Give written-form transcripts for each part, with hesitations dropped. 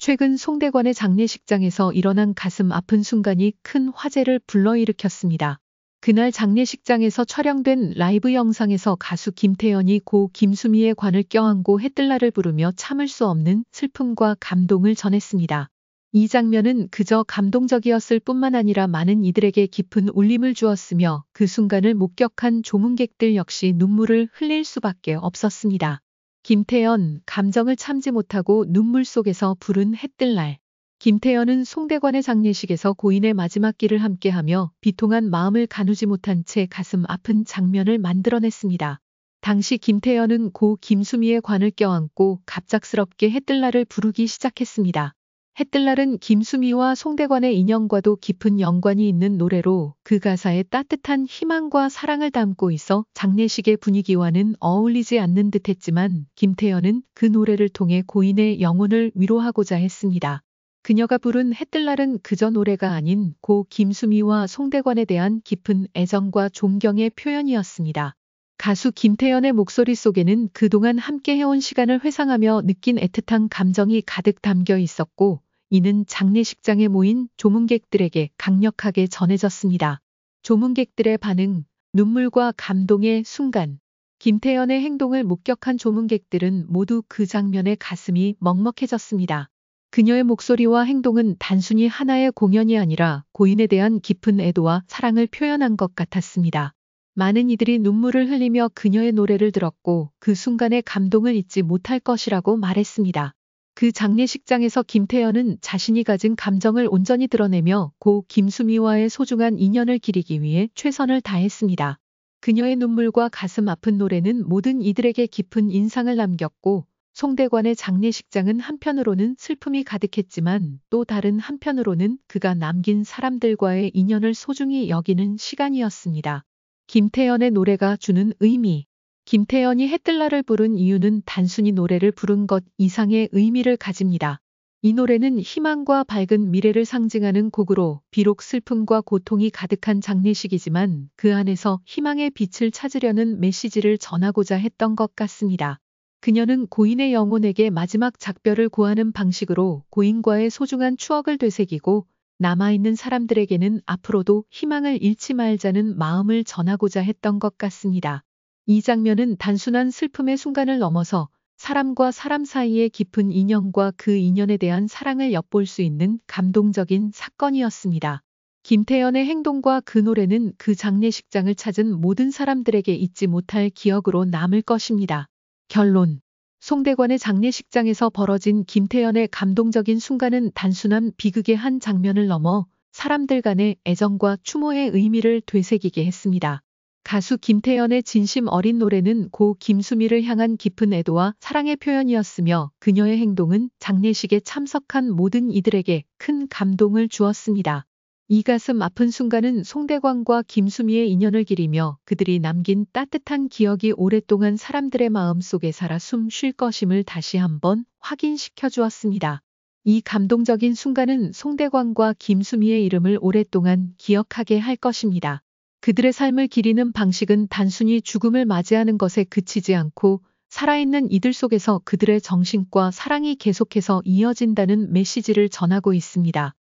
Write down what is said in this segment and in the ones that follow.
최근 송대관의 장례식장에서 일어난 가슴 아픈 순간이 큰 화제를 불러일으켰습니다. 그날 장례식장에서 촬영된 라이브 영상에서 가수 김태연이 고 김수미의 관을 껴안고 해뜰날을 부르며 참을 수 없는 슬픔과 감동을 전했습니다. 이 장면은 그저 감동적이었을 뿐만 아니라 많은 이들에게 깊은 울림을 주었으며 그 순간을 목격한 조문객들 역시 눈물을 흘릴 수밖에 없었습니다. 김태연, 감정을 참지 못하고 눈물 속에서 부른 해뜰날. 김태연은 송대관의 장례식에서 고인의 마지막 길을 함께하며 비통한 마음을 가누지 못한 채 가슴 아픈 장면을 만들어냈습니다. 당시 김태연은 고 김수미의 관을 껴안고 갑작스럽게 해뜰날을 부르기 시작했습니다. 해뜰날은 김수미와 송대관의 인연과도 깊은 연관이 있는 노래로 그 가사에 따뜻한 희망과 사랑을 담고 있어 장례식의 분위기와는 어울리지 않는 듯했지만 김태연은 그 노래를 통해 고인의 영혼을 위로하고자 했습니다. 그녀가 부른 해뜰날은 그저 노래가 아닌 고 김수미와 송대관에 대한 깊은 애정과 존경의 표현이었습니다. 가수 김태연의 목소리 속에는 그동안 함께 해온 시간을 회상하며 느낀 애틋한 감정이 가득 담겨 있었고, 이는 장례식장에 모인 조문객들에게 강력하게 전해졌습니다. 조문객들의 반응, 눈물과 감동의 순간. 김태연의 행동을 목격한 조문객들은 모두 그 장면에 가슴이 먹먹해졌습니다. 그녀의 목소리와 행동은 단순히 하나의 공연이 아니라 고인에 대한 깊은 애도와 사랑을 표현한 것 같았습니다. 많은 이들이 눈물을 흘리며 그녀의 노래를 들었고 그 순간의 감동을 잊지 못할 것이라고 말했습니다. 그 장례식장에서 김태연은 자신이 가진 감정을 온전히 드러내며 고 김수미와의 소중한 인연을 기리기 위해 최선을 다했습니다. 그녀의 눈물과 가슴 아픈 노래는 모든 이들에게 깊은 인상을 남겼고, 송대관의 장례식장은 한편으로는 슬픔이 가득했지만 또 다른 한편으로는 그가 남긴 사람들과의 인연을 소중히 여기는 시간이었습니다. 김태연의 노래가 주는 의미. 김태연이 해뜰날을 부른 이유는 단순히 노래를 부른 것 이상의 의미를 가집니다. 이 노래는 희망과 밝은 미래를 상징하는 곡으로 비록 슬픔과 고통이 가득한 장례식이지만 그 안에서 희망의 빛을 찾으려는 메시지를 전하고자 했던 것 같습니다. 그녀는 고인의 영혼에게 마지막 작별을 고하는 방식으로 고인과의 소중한 추억을 되새기고 남아있는 사람들에게는 앞으로도 희망을 잃지 말자는 마음을 전하고자 했던 것 같습니다. 이 장면은 단순한 슬픔의 순간을 넘어서 사람과 사람 사이의 깊은 인연과 그 인연에 대한 사랑을 엿볼 수 있는 감동적인 사건이었습니다. 김태연의 행동과 그 노래는 그 장례식장을 찾은 모든 사람들에게 잊지 못할 기억으로 남을 것입니다. 결론. 송대관의 장례식장에서 벌어진 김태연의 감동적인 순간은 단순한 비극의 한 장면을 넘어 사람들 간의 애정과 추모의 의미를 되새기게 했습니다. 가수 김태연의 진심 어린 노래는 고 김수미를 향한 깊은 애도와 사랑의 표현이었으며 그녀의 행동은 장례식에 참석한 모든 이들에게 큰 감동을 주었습니다. 이 가슴 아픈 순간은 송대관과 김수미의 인연을 기리며 그들이 남긴 따뜻한 기억이 오랫동안 사람들의 마음속에 살아 숨 쉴 것임을 다시 한번 확인시켜 주었습니다. 이 감동적인 순간은 송대관과 김수미의 이름을 오랫동안 기억하게 할 것입니다. 그들의 삶을 기리는 방식은 단순히 죽음을 맞이하는 것에 그치지 않고 살아있는 이들 속에서 그들의 정신과 사랑이 계속해서 이어진다는 메시지를 전하고 있습니다.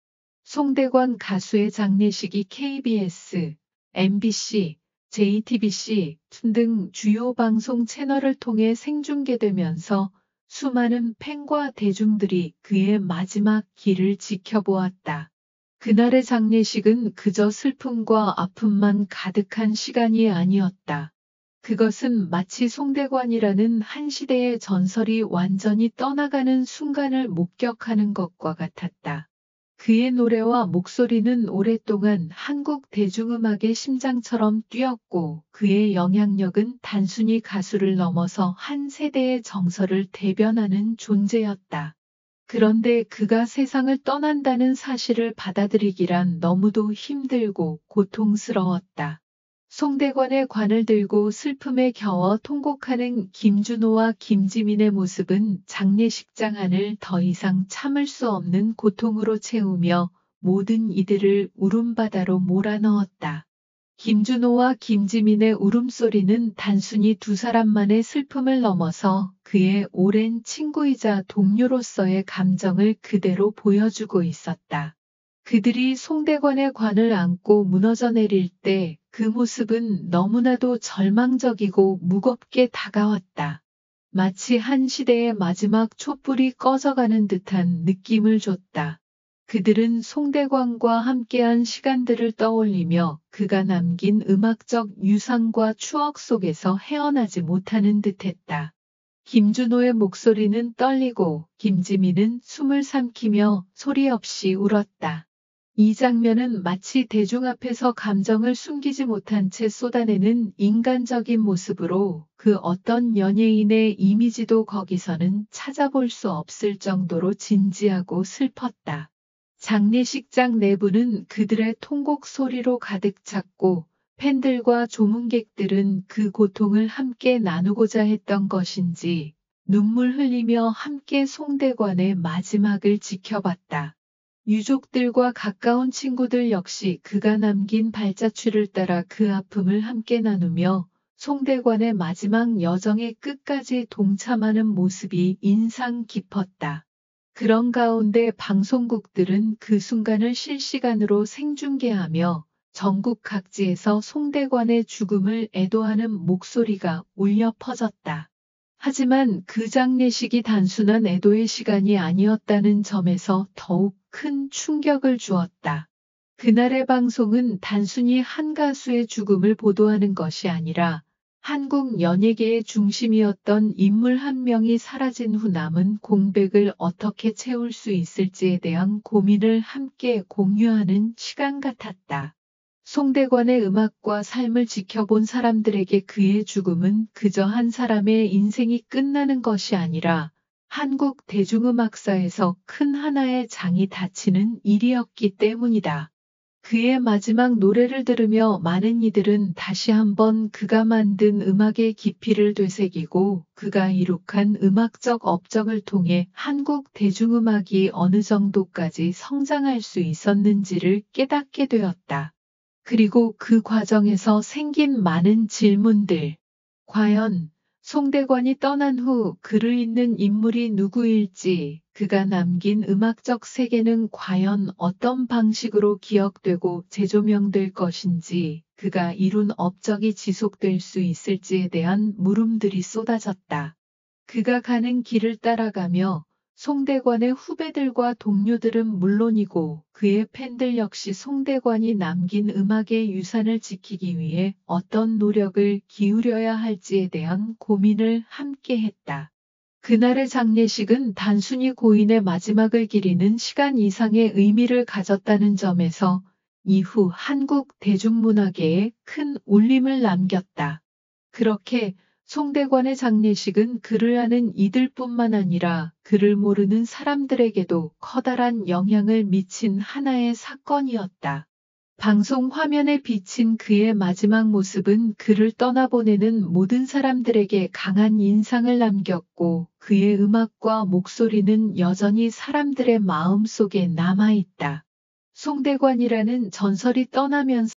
송대관 가수의 장례식이 KBS, MBC, JTBC 등 주요 방송 채널을 통해 생중계되면서 수많은 팬과 대중들이 그의 마지막 길을 지켜보았다. 그날의 장례식은 그저 슬픔과 아픔만 가득한 시간이 아니었다. 그것은 마치 송대관이라는 한 시대의 전설이 완전히 떠나가는 순간을 목격하는 것과 같았다. 그의 노래와 목소리는 오랫동안 한국 대중음악의 심장처럼 뛰었고 그의 영향력은 단순히 가수를 넘어서 한 세대의 정서를 대변하는 존재였다. 그런데 그가 세상을 떠난다는 사실을 받아들이기란 너무도 힘들고 고통스러웠다. 송대관의 관을 들고 슬픔에 겨워 통곡하는 김준호와 김지민의 모습은 장례식장 안을 더 이상 참을 수 없는 고통으로 채우며 모든 이들을 울음바다로 몰아넣었다. 김준호와 김지민의 울음소리는 단순히 두 사람만의 슬픔을 넘어서 그의 오랜 친구이자 동료로서의 감정을 그대로 보여주고 있었다. 그들이 송대관의 관을 안고 무너져 내릴 때 그 모습은 너무나도 절망적이고 무겁게 다가왔다. 마치 한 시대의 마지막 촛불이 꺼져가는 듯한 느낌을 줬다. 그들은 송대관과 함께한 시간들을 떠올리며 그가 남긴 음악적 유산과 추억 속에서 헤어나지 못하는 듯했다. 김준호의 목소리는 떨리고 김지민은 숨을 삼키며 소리 없이 울었다. 이 장면은 마치 대중 앞에서 감정을 숨기지 못한 채 쏟아내는 인간적인 모습으로 그 어떤 연예인의 이미지도 거기서는 찾아볼 수 없을 정도로 진지하고 슬펐다. 장례식장 내부는 그들의 통곡 소리로 가득 찼고 팬들과 조문객들은 그 고통을 함께 나누고자 했던 것인지 눈물 흘리며 함께 송대관의 마지막을 지켜봤다. 유족들과 가까운 친구들 역시 그가 남긴 발자취를 따라 그 아픔을 함께 나누며 송대관의 마지막 여정의 끝까지 동참하는 모습이 인상 깊었다. 그런 가운데 방송국들은 그 순간을 실시간으로 생중계하며 전국 각지에서 송대관의 죽음을 애도하는 목소리가 울려 퍼졌다. 하지만 그 장례식이 단순한 애도의 시간이 아니었다는 점에서 더욱 큰 충격을 주었다. 그날의 방송은 단순히 한 가수의 죽음을 보도하는 것이 아니라 한국 연예계의 중심이었던 인물 한 명이 사라진 후 남은 공백을 어떻게 채울 수 있을지에 대한 고민을 함께 공유하는 시간 같았다. 송대관의 음악과 삶을 지켜본 사람들에게 그의 죽음은 그저 한 사람의 인생이 끝나는 것이 아니라 한국 대중음악사에서 큰 하나의 장이 닫히는 일이었기 때문이다. 그의 마지막 노래를 들으며 많은 이들은 다시 한번 그가 만든 음악의 깊이를 되새기고 그가 이룩한 음악적 업적을 통해 한국 대중음악이 어느 정도까지 성장할 수 있었는지를 깨닫게 되었다. 그리고 그 과정에서 생긴 많은 질문들. 과연 송대관이 떠난 후 그를 잇는 인물이 누구일지, 그가 남긴 음악적 세계는 과연 어떤 방식으로 기억되고 재조명될 것인지, 그가 이룬 업적이 지속될 수 있을지에 대한 물음들이 쏟아졌다. 그가 가는 길을 따라가며 송대관의 후배들과 동료들은 물론이고 그의 팬들 역시 송대관이 남긴 음악의 유산을 지키기 위해 어떤 노력을 기울여야 할지에 대한 고민을 함께 했다. 그날의 장례식은 단순히 고인의 마지막을 기리는 시간 이상의 의미를 가졌다는 점에서 이후 한국 대중문화계에 큰 울림을 남겼다. 그렇게 송대관의 장례식은 그를 아는 이들뿐만 아니라 그를 모르는 사람들에게도 커다란 영향을 미친 하나의 사건이었다. 방송 화면에 비친 그의 마지막 모습은 그를 떠나보내는 모든 사람들에게 강한 인상을 남겼고 그의 음악과 목소리는 여전히 사람들의 마음 속에 남아있다. 송대관이라는 전설이 떠나면서